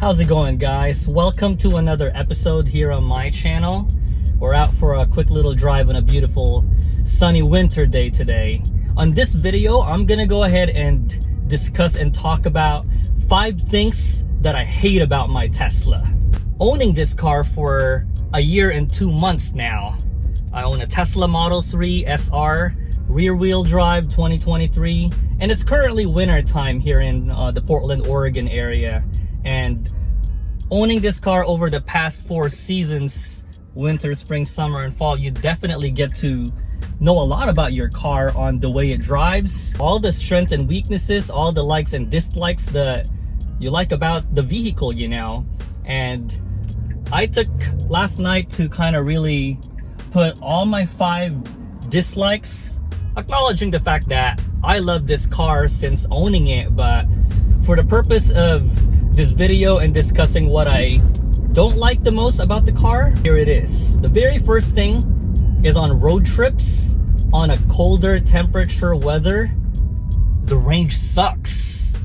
How's it going, guys? Welcome to another episode here on my channel. We're out for a quick little drive on a beautiful sunny winter day today. On this video, I'm gonna go ahead and discuss and talk about 5 things that I hate about my Tesla. Owning this car for a year and 2 months now. I own a Tesla Model 3 SR rear-wheel drive 2023, and it's currently winter time here in the Portland, Oregon area. And owning this car over the past 4 seasons, winter, spring, summer, and fall, you definitely get to know a lot about your car on the way it drives, all the strengths and weaknesses, all the likes and dislikes that you like about the vehicle, you know. And I took last night to kind of really put all my 5 dislikes, acknowledging the fact that I love this car since owning it, but for the purpose of this video and discussing what I don't like the most about the car, here it is. The very first thing is on road trips, on a colder temperature weather, the range sucks.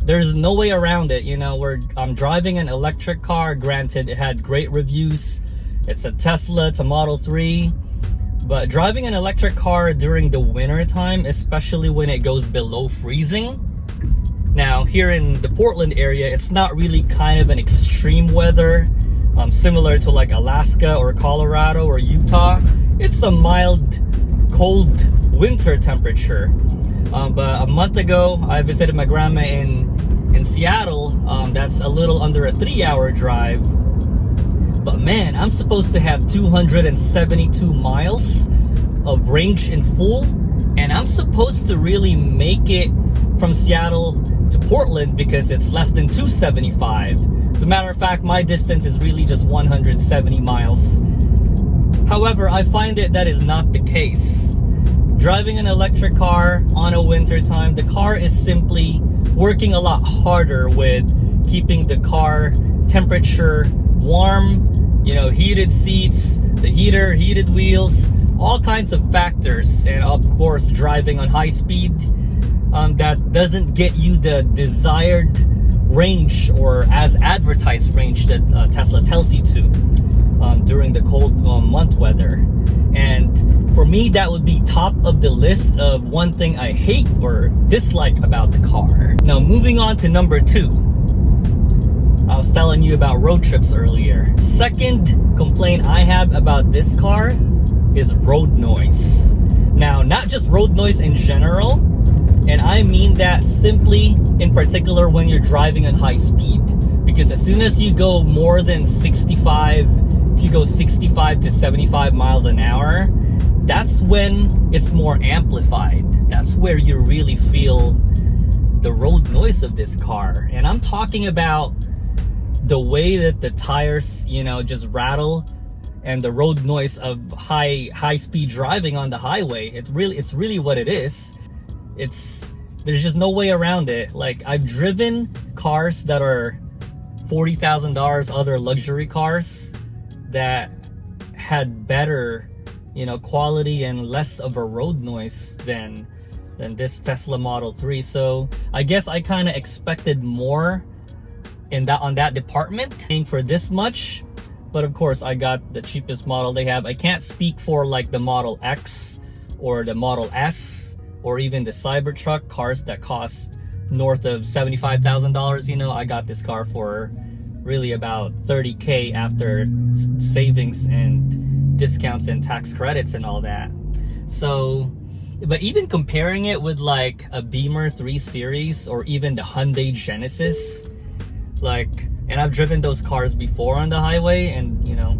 There's no way around it, you know. I'm driving an electric car. Granted, it had great reviews. It's a Tesla, it's a Model 3. But driving an electric car during the winter time, especially when it goes below freezing. Now, here in the Portland area, it's not really kind of an extreme weather, similar to like Alaska or Colorado or Utah. It's a mild, cold winter temperature. But a month ago, I visited my grandma in Seattle. That's a little under a 3-hour drive. But man, I'm supposed to have 272 miles of range in full, and I'm supposed to really make it from Seattle to Portland because it's less than 275. As a matter of fact, my distance is really just 170 miles. However, I find that is not the case. Driving an electric car on a winter time, the car is simply working a lot harder with keeping the car temperature warm, you know, heated seats, the heater, heated wheels, all kinds of factors, and of course driving on high speed. That doesn't get you the desired range or as advertised range that Tesla tells you to during the cold month weather. And for me, that would be top of the list of one thing I hate or dislike about the car. Now, moving on to number 2. I was telling you about road trips earlier. Second complaint I have about this car is road noise. Now, not just road noise in general, and I mean that simply in particular when you're driving on high speed. Because as soon as you go more than 65, if you go 65 to 75 miles an hour, that's when it's more amplified. That's where you really feel the road noise of this car. And I'm talking about the way that the tires, you know, just rattle, and the road noise of high speed driving on the highway. It's really what it is. There's just no way around it. Like, I've driven cars that are $40,000, other luxury cars that had better, you know, quality and less of a road noise than this Tesla Model 3. So I guess I kind of expected more on that department, paying for this much. But of course, I got the cheapest model they have. I can't speak for like the Model X or the Model S or even the Cybertruck, cars that cost north of $75,000. You know, I got this car for really about $30K after savings and discounts and tax credits and all that. So, but even comparing it with like a Beamer 3 Series or even the Hyundai Genesis, like, and I've driven those cars before on the highway, and you know,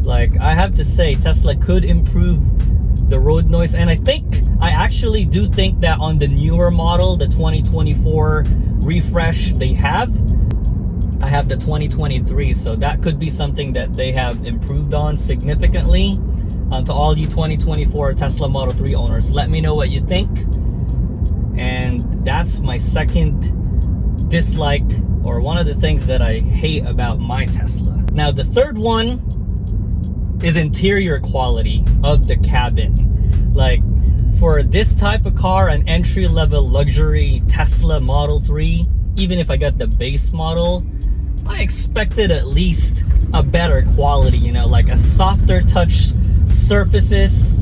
like, I have to say Tesla could improve the road noise. And I actually do think that on the newer model, the 2024 refresh I have the 2023, so that could be something that they have improved on significantly. To all you 2024 Tesla Model 3 owners, let me know what you think. And that's my second dislike, or one of the things that I hate about my Tesla. Now, the third one is interior quality of the cabin. Like, for this type of car, an entry-level luxury Tesla Model 3, even if I got the base model, I expected at least a better quality, you know, like a softer touch surfaces.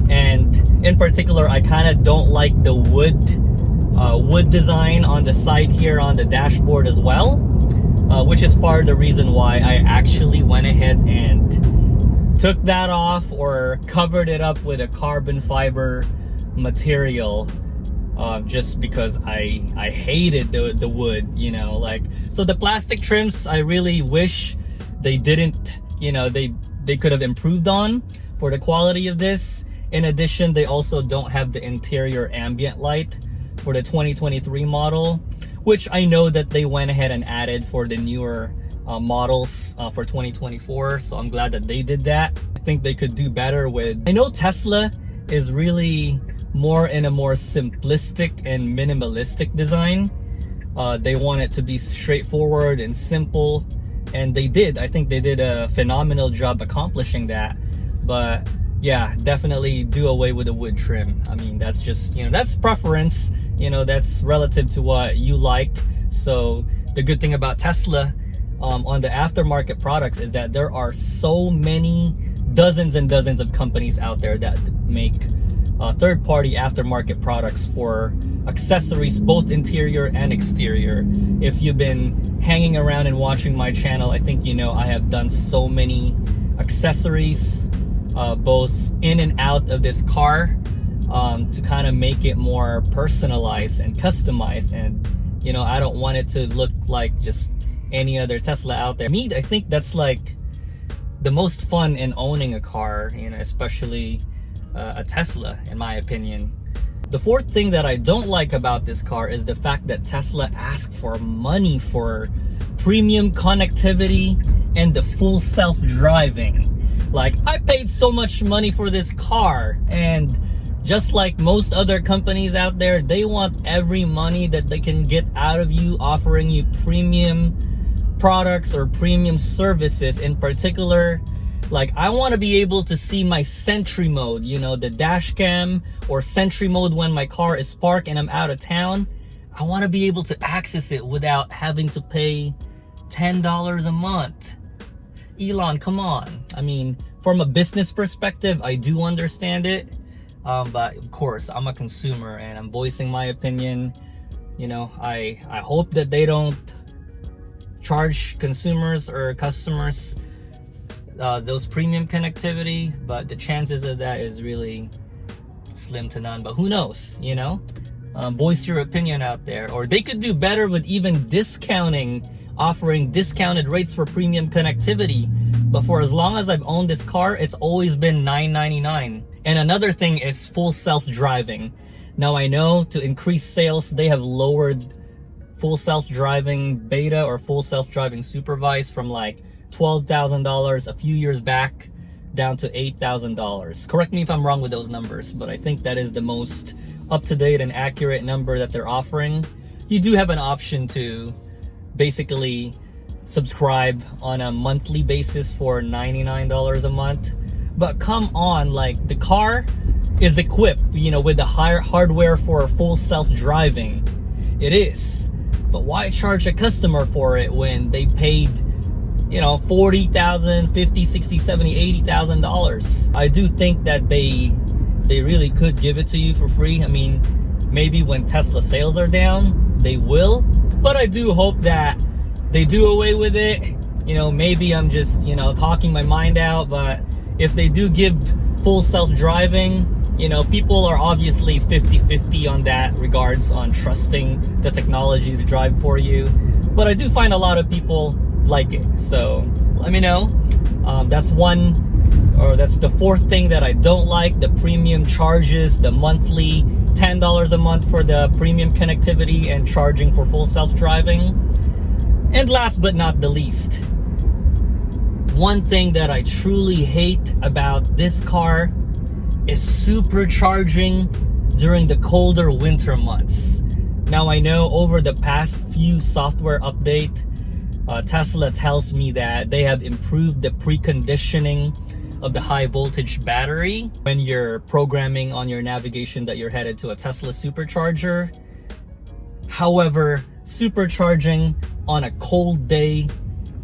And in particular, I kind of don't like the wood design on the side here on the dashboard as well, which is part of the reason why I actually went ahead and took that off or covered it up with a carbon fiber material, just because I hated the wood, you know. Like, so the plastic trims, I really wish they didn't, you know, they could have improved on for the quality of this. In addition, they also don't have the interior ambient light for the 2023 model, which I know that they went ahead and added for the newer models for 2024. So I'm glad that they did that. I think they could do better with, I know Tesla is really more in a more simplistic and minimalistic design. They want it to be straightforward and simple, and they did. I think they did a phenomenal job accomplishing that. But yeah, definitely do away with the wood trim. I mean, that's just, you know, that's preference, you know, that's relative to what you like. So the good thing about Tesla on the aftermarket products is that there are so many, dozens and dozens of companies out there that make third-party aftermarket products for accessories, both interior and exterior. If you've been hanging around and watching my channel, I think you know I have done so many accessories, both in and out of this car, to kind of make it more personalized and customized. And you know, I don't want it to look like just any other Tesla out there. Me, I think that's like the most fun in owning a car, you know, especially a Tesla, in my opinion. The fourth thing that I don't like about this car is the fact that Tesla asked for money for premium connectivity and the full self-driving. Like, I paid so much money for this car, and just like most other companies out there, they want every money that they can get out of you, offering you premium products or premium services. In particular, like, I want to be able to see my Sentry mode, you know, the dash cam or Sentry mode when my car is parked and I'm out of town. I want to be able to access it without having to pay $10 a month. Elon, come on. I mean, from a business perspective, I do understand it. But of course, I'm a consumer and I'm voicing my opinion. You know, I hope that they don't charge consumers or customers those premium connectivity, but the chances of that is really slim to none. But who knows, you know? Voice your opinion out there. Or they could do better with even discounting, offering discounted rates for premium connectivity. But for as long as I've owned this car, it's always been $9.99. And another thing is full self-driving. Now I know to increase sales, they have lowered full self-driving beta or full self-driving supervised from like $12,000 a few years back down to $8,000. Correct me if I'm wrong with those numbers, but I think that is the most up-to-date and accurate number that they're offering. You do have an option to basically subscribe on a monthly basis for $99 a month. But come on, like, the car is equipped, you know, with the higher hardware for full self-driving. It is. But why charge a customer for it when they paid, you know, $40,000, $50,000, $60,000, $70,000, $80,000? I do think that they really could give it to you for free. I mean, maybe when Tesla sales are down, they will. But I do hope that they do away with it. You know, maybe I'm just, you know, talking my mind out, but if they do give full self-driving, you know, people are obviously 50-50 on that regards on trusting the technology to drive for you. But I do find a lot of people like it. So let me know. That's the fourth thing that I don't like, the premium charges, the monthly $10 a month for the premium connectivity and charging for full self-driving. And last but not the least, one thing that I truly hate about this car is supercharging during the colder winter months. Now I know over the past few software updates, Tesla tells me that they have improved the preconditioning of the high voltage battery when you're programming on your navigation that you're headed to a Tesla supercharger. However, supercharging on a cold day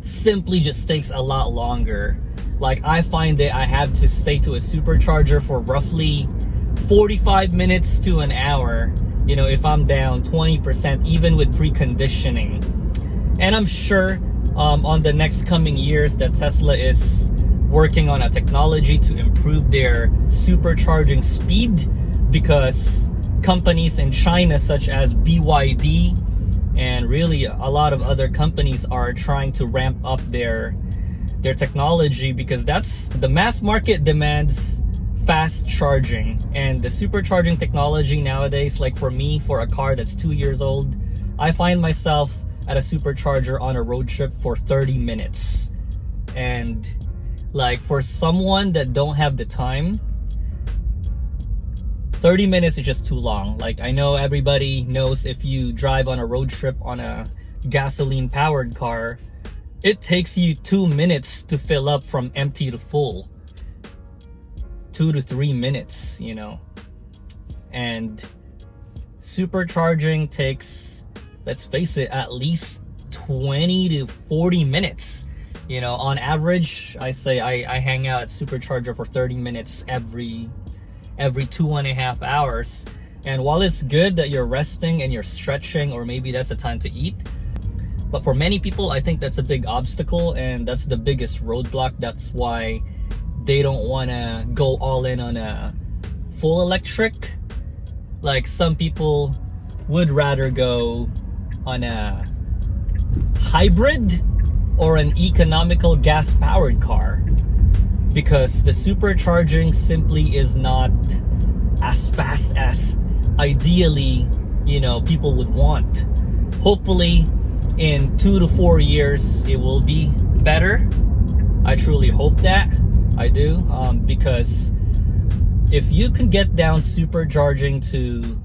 simply just takes a lot longer. Like, I find that I have to stay to a supercharger for roughly 45 minutes to an hour, you know, if I'm down 20%, even with preconditioning. And I'm sure on the next coming years that Tesla is working on a technology to improve their supercharging speed, because companies in China such as BYD and really a lot of other companies are trying to ramp up their technology, because that's the mass market demands fast charging. And the supercharging technology nowadays, like for me, for a car that's 2 years old, I find myself at a supercharger on a road trip for 30 minutes. And like, for someone that don't have the time, 30 minutes is just too long. Like, I know everybody knows if you drive on a road trip on a gasoline powered car, it takes you 2 minutes to fill up from empty to full. 2 to 3 minutes, you know. And supercharging takes, let's face it, at least 20 to 40 minutes. You know, on average, I say I hang out at supercharger for 30 minutes every 2.5 hours. And while it's good that you're resting and you're stretching, or maybe that's the time to eat, but for many people, I think that's a big obstacle, and that's the biggest roadblock. That's why they don't want to go all in on a full electric. Like, some people would rather go on a hybrid or an economical gas-powered car, because the supercharging simply is not as fast as ideally, you know, people would want. Hopefully in 2 to 4 years it will be better. I truly hope that. I do, because if you can get down supercharging to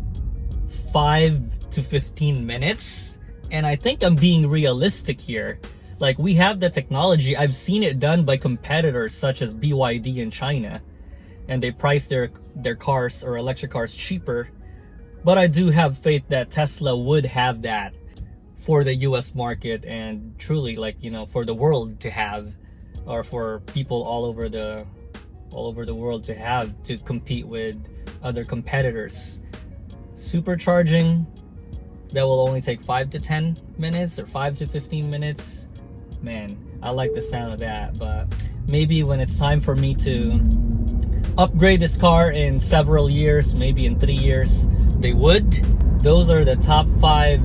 5 to 15 minutes, and I think I'm being realistic here, like, we have the technology. I've seen it done by competitors such as BYD in China, and they price their cars or electric cars cheaper. But I do have faith that Tesla would have that for the US market, and truly, like, you know, for the world to have, or for people all over the world to have, to compete with other competitors. Supercharging that will only take 5 to 10 minutes or 5 to 15 minutes. Man, I like the sound of that. But maybe when it's time for me to upgrade this car in several years, maybe in 3 years, they would. Those are the top 5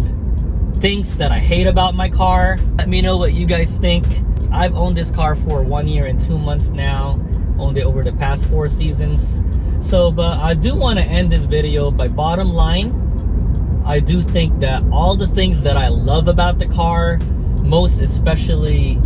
things that I hate about my car. Let me know what you guys think. I've owned this car for 1 year and 2 months now. Owned it over the past 4 seasons. So, but I do want to end this video by, bottom line, I do think that all the things that I love about the car, most especially,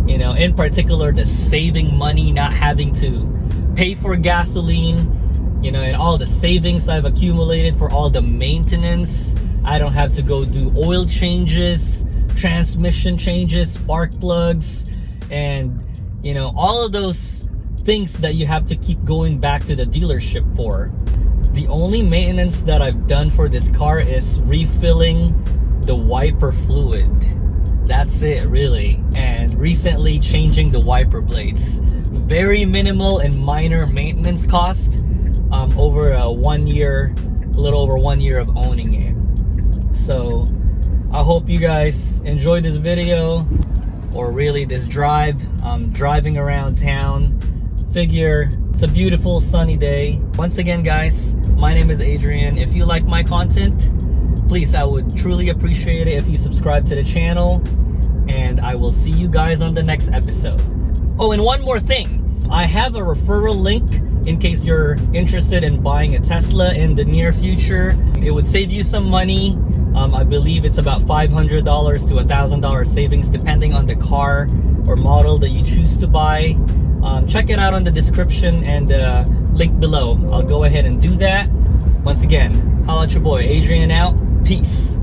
you know, in particular, the saving money, not having to pay for gasoline, you know, and all the savings I've accumulated for all the maintenance. I don't have to go do oil changes, transmission changes, spark plugs, and, you know, all of those things that you have to keep going back to the dealership for. The only maintenance that I've done for this car is refilling the wiper fluid. That's it, really. And recently changing the wiper blades. Very minimal and minor maintenance cost over a little over 1 year of owning it. So I hope you guys enjoyed this video, or really this drive. Driving around town. Figure it's a beautiful sunny day. Once again, guys, my name is Adrian. If you like my content, please, I would truly appreciate it if you subscribe to the channel, and I will see you guys on the next episode. Oh, and one more thing. I have a referral link in case you're interested in buying a Tesla in the near future. It would save you some money. I believe it's about $500 to $1,000 savings depending on the car or model that you choose to buy. Check it out on the description and link below. I'll go ahead and do that. Once again, holla at your boy, Adrian out. Peace.